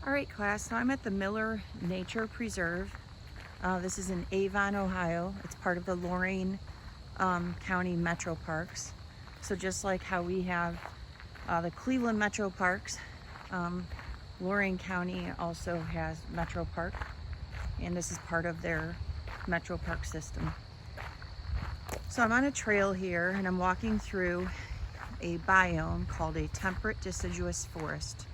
All right, class, so I'm at the Miller Nature Preserve. This is in Avon, Ohio. It's part of the Lorain County Metro Parks. So just like how we have the Cleveland Metro Parks, Lorain County also has Metro Park, and this is part of their Metro Park system. So I'm on a trail here, and I'm walking through a biome called a temperate deciduous forest.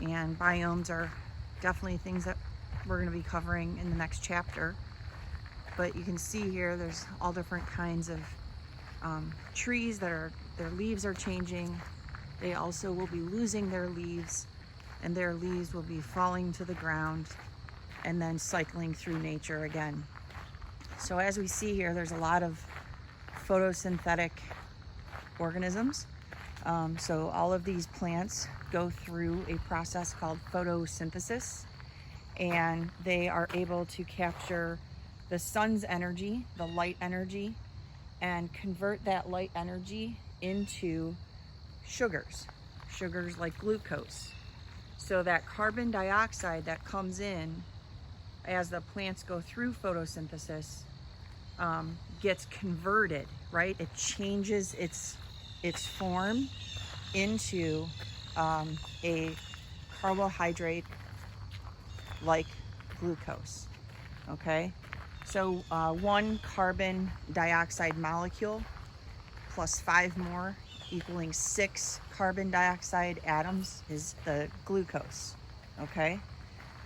And biomes are definitely things that we're going to be covering in the next chapter. But you can see here there's all different kinds of trees that their leaves are changing. They also will be losing their leaves, and their leaves will be falling to the ground and then cycling through nature again. So as we see here, there's a lot of photosynthetic organisms. So all of these plants go through a process called photosynthesis, and they are able to capture the sun's energy, the light energy, and convert that light energy into sugars like glucose. So that carbon dioxide that comes in as the plants go through photosynthesis gets converted, right? It changes its form into a carbohydrate like glucose. Okay, so one carbon dioxide molecule plus 5 more equaling 6 carbon dioxide atoms is the glucose. Okay,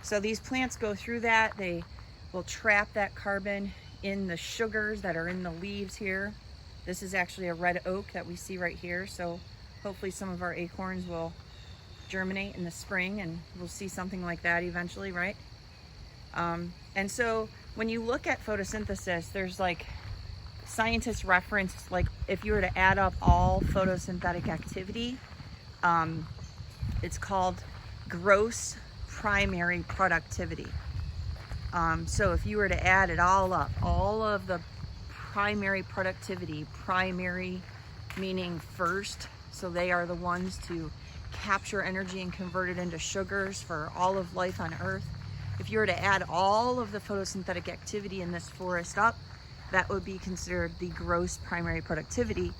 so these plants go through that. They will trap that carbon in the sugars that are in the leaves here. This is actually a red oak that we see right here, so hopefully some of our acorns will germinate in the spring and we'll see something like that eventually, right? And so when you look at photosynthesis, there's like scientists reference, like if you were to add up all photosynthetic activity, it's called gross primary productivity. So if you were to add it all up, all of the primary productivity, primary meaning first, so they are the ones to capture energy and convert it into sugars for all of life on Earth. If you were to add all of the photosynthetic activity in this forest up, that would be considered the gross primary productivity.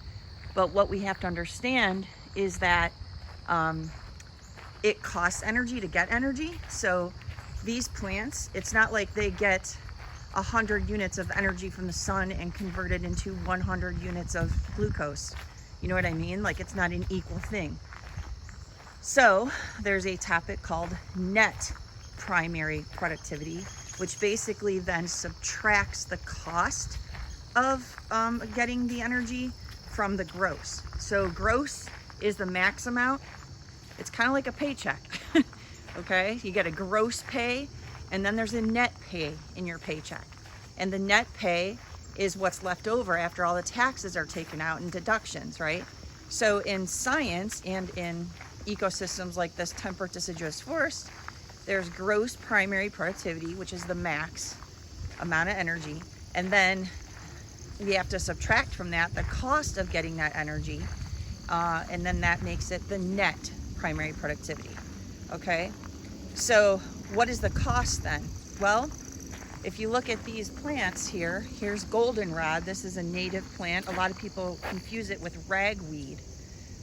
But what we have to understand is that it costs energy to get energy. So these plants, it's not like they get 100 units of energy from the sun and convert it into 100 units of glucose. You know what I mean? Like, it's not an equal thing. So there's a topic called net primary productivity, which basically then subtracts the cost of getting the energy from the gross. So gross is the max amount. It's kind of like a paycheck. Okay, you get a gross pay, and then there's a net pay in your paycheck. And the net pay is what's left over after all the taxes are taken out and deductions, right? So in science and in ecosystems like this temperate deciduous forest, there's gross primary productivity, which is the max amount of energy. And then we have to subtract from that the cost of getting that energy. And then that makes it the net primary productivity. Okay, so what is the cost then? Well, if you look at these plants here, here's goldenrod. This is a native plant. A lot of people confuse it with ragweed,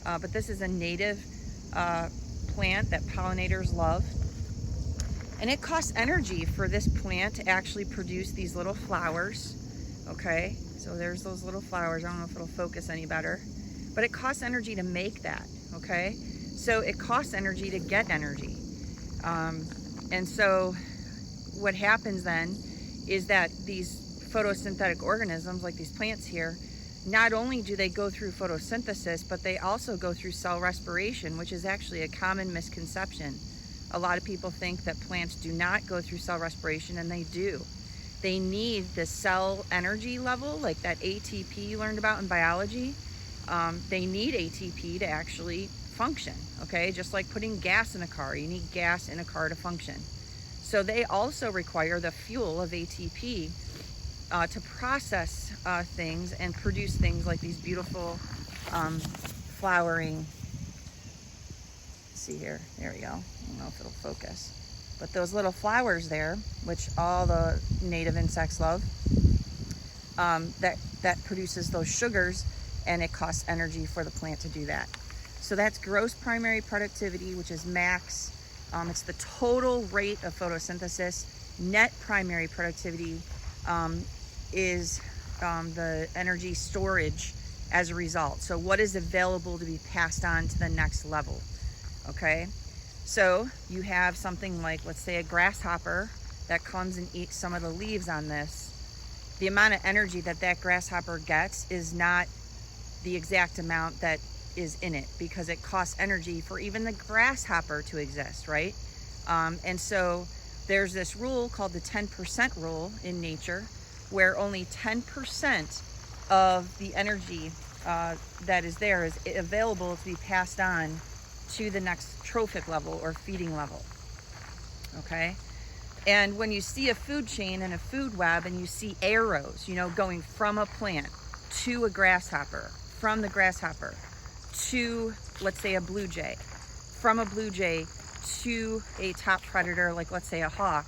but this is a native plant that pollinators love. And it costs energy for this plant to actually produce these little flowers. Okay, so there's those little flowers. I don't know if it'll focus any better, but it costs energy to make that. Okay, so it costs energy to get energy. And so what happens then is that these photosynthetic organisms, like these plants here, not only do they go through photosynthesis, but they also go through cell respiration, which is actually a common misconception. A lot of people think that plants do not go through cell respiration, and they do. They need the cell energy level, like that ATP you learned about in biology. They need ATP to actually function, okay? Just like putting gas in a car, you need gas in a car to function. So they also require the fuel of ATP to process things and produce things like these beautiful flowering see here. There we go. I don't know if it'll focus. But those little flowers there, which all the native insects love, that produces those sugars, and it costs energy for the plant to do that. So that's gross primary productivity, which is max. It's the total rate of photosynthesis. Net primary productivity is the energy storage as a result. So what is available to be passed on to the next level, okay? So you have something like, let's say, a grasshopper that comes and eats some of the leaves on this. The amount of energy that that grasshopper gets is not the exact amount that is in it, because it costs energy for even the grasshopper to exist, right? And so there's this rule called the 10% rule in nature, where only 10% of the energy that is there is available to be passed on to the next trophic level or feeding level, okay? And when you see a food chain and a food web and you see arrows, you know, going from a plant to a grasshopper, from the grasshopper to, let's say, a blue jay, from a blue jay to a top predator, like let's say a hawk,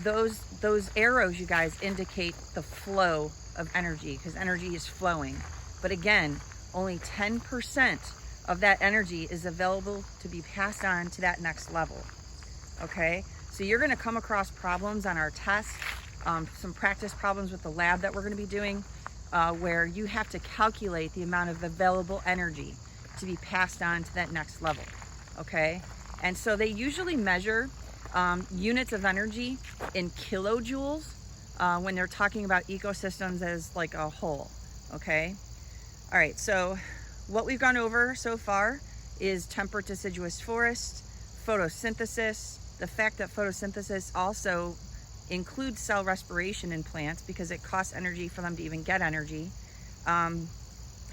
those arrows, you guys, indicate the flow of energy, because energy is flowing. But again, only 10% of that energy is available to be passed on to that next level, okay? So you're gonna come across problems on our test, some practice problems with the lab that we're gonna be doing, where you have to calculate the amount of available energy to be passed on to that next level, okay? And so they usually measure units of energy in kilojoules when they're talking about ecosystems as like a whole, okay? All right, so what we've gone over so far is temperate deciduous forest, photosynthesis, the fact that photosynthesis also includes cell respiration in plants because it costs energy for them to even get energy.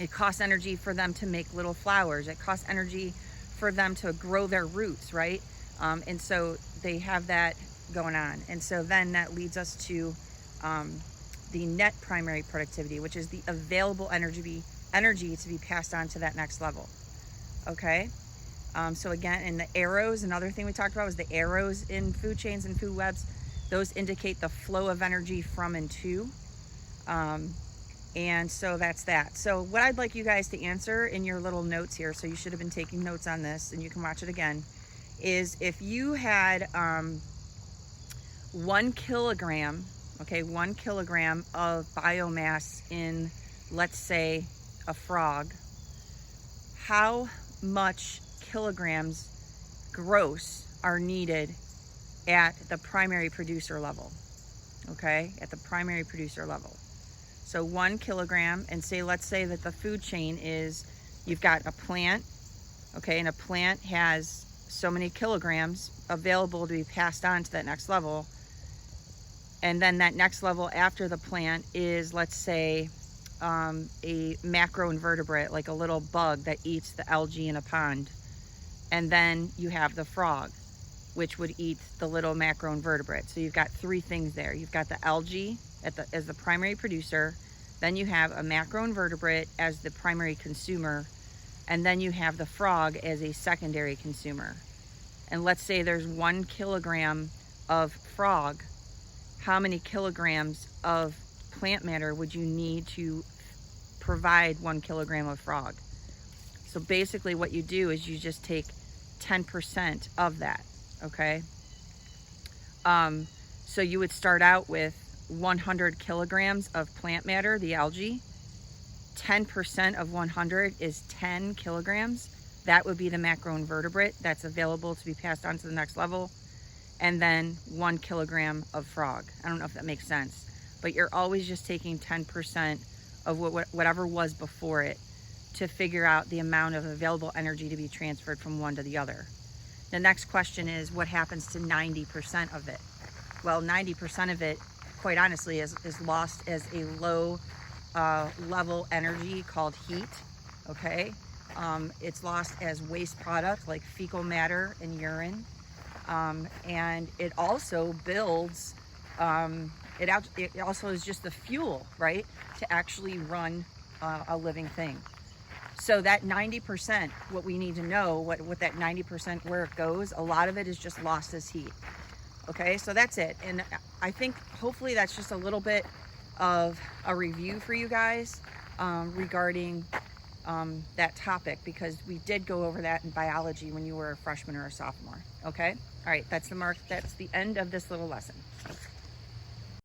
It costs energy for them to make little flowers. It costs energy for them to grow their roots, right? And so they have that going on. And so then that leads us to the net primary productivity, which is the available energy to be passed on to that next level, okay? So again, and the arrows, another thing we talked about was the arrows in food chains and food webs. Those indicate the flow of energy from and to. And so that's that. So what I'd like you guys to answer in your little notes here, so you should have been taking notes on this and you can watch it again, is if you had 1 kilogram, okay, 1 kilogram of biomass in, let's say, a frog, how much kilograms gross are needed at the primary producer level, okay, at the primary producer level. So 1 kilogram, and say, let's say that the food chain is, you've got a plant, okay, and a plant has so many kilograms available to be passed on to that next level. And then that next level after the plant is, let's say, a macroinvertebrate, like a little bug that eats the algae in a pond. And then you have the frog, which would eat the little macroinvertebrate. So you've got 3 things there. You've got the algae as the primary producer, then you have a macroinvertebrate as the primary consumer, and then you have the frog as a secondary consumer. And let's say there's 1 kilogram of frog. How many kilograms of plant matter would you need to provide 1 kilogram of frog? So basically what you do is you just take 10% of that, okay? So you would start out with 100 kilograms of plant matter, the algae. 10% of 100 is 10 kilograms. That would be the macroinvertebrate that's available to be passed on to the next level. And then 1 kilogram of frog. I don't know if that makes sense, but you're always just taking 10% of whatever was before it to figure out the amount of available energy to be transferred from one to the other. The next question is, what happens to 90% of it? Well, 90% of it, quite honestly, is lost as a low level energy called heat, okay? It's lost as waste product like fecal matter and urine. And it also builds, it also is just the fuel, right, to actually run a living thing. So that 90%, what we need to know, what that 90% where it goes, a lot of it is just lost as heat. Okay, so that's it. And I think hopefully that's just a little bit of a review for you guys regarding that topic, because we did go over that in biology when you were a freshman or a sophomore. Okay, all right, that's the end of this little lesson.